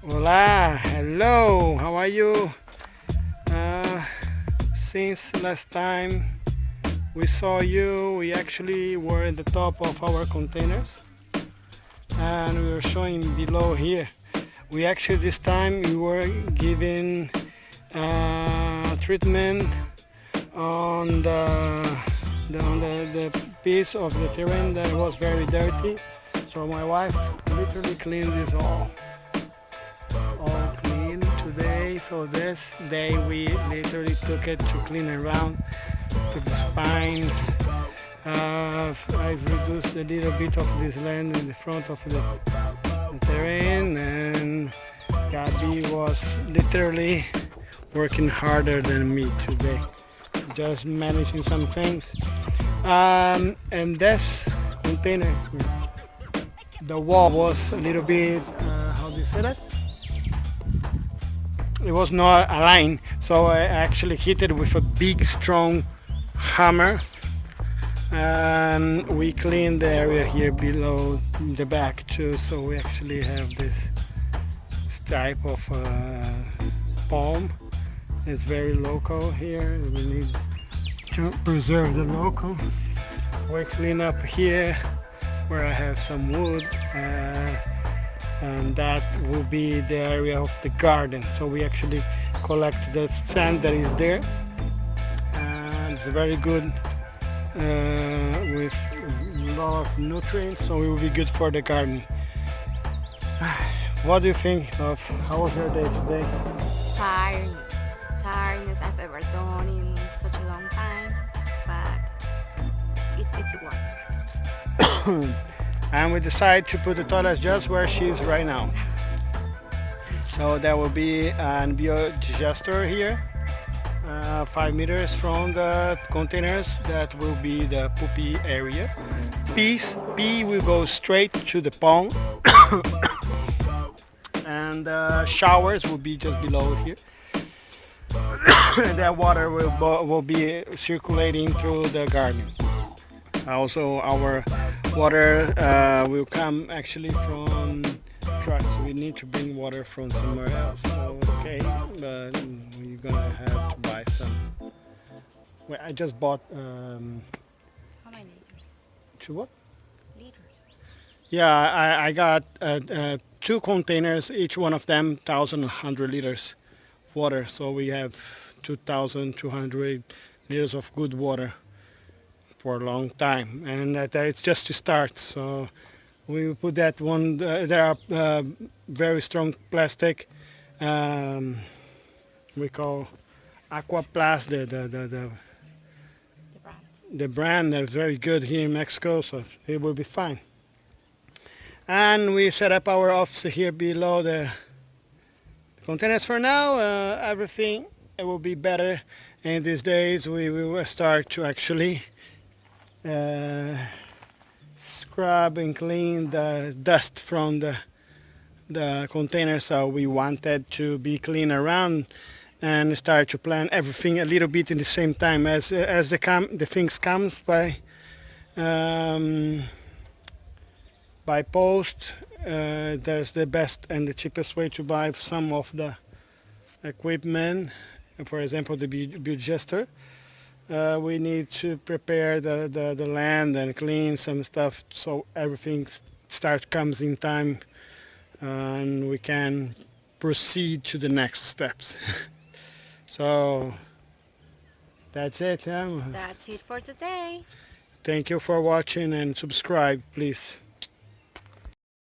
Hola, hello, how are you? Uh, since last time we saw you, we actually were at the top of our containers and we were showing below here. We actually this time we were giving treatment on the piece of the terrain that was very dirty. So my wife literally cleaned this all clean today. So this day we literally took it to clean around, took the spines. I've reduced a little bit of this land in the front of the terrain, and Gabi was literally working harder than me today, just managing some things. And this container, the wall was a little bit, how do you say that? It was not aligned, so I actually hit it with a big strong hammer, and we cleaned the area here below the back too, so we actually have this type of palm. It's very local here. We need to preserve the local. We clean up here where I have some wood, and that will be the area of the garden. So we actually collect the sand that is there, and it's very good with a lot of nutrients, so it will be good for the garden. What do you think of how was your day today? Tired, tiredness I've ever done in such a long time, but it's work. And we decide to put the toilet just where she is right now. So there will be a biodigestor here, 5 meters from the containers. That will be the poopy area. Pee will go straight to the pond, and showers will be just below here. That water will be circulating through the garden. Also, our water will come actually from trucks. We need to bring water from somewhere else. So, okay, but you're gonna have to buy some. Well, I just bought How many liters? two what? Liters. Yeah, I got two containers, each one of them 1,100 liters of water. So we have 2,200 liters of good water for a long time, and it's just to start. So we will put that one. There are very strong plastic. We call Aquaplast The brand. the brand. They're very good here in Mexico, so it will be fine. And we set up our office here below the containers for now. Everything it will be better. In these days, we will start to actually scrub and clean the dust from the container. So we wanted to be clean around and start to plan everything a little bit in the same time as the things comes by post. There's the best and the cheapest way to buy some of the equipment. For example, the biodigestor. We need to prepare the land and clean some stuff so everything comes in time, and we can proceed to the next steps. So that's it. That's it for today. Thank you for watching, and subscribe, please.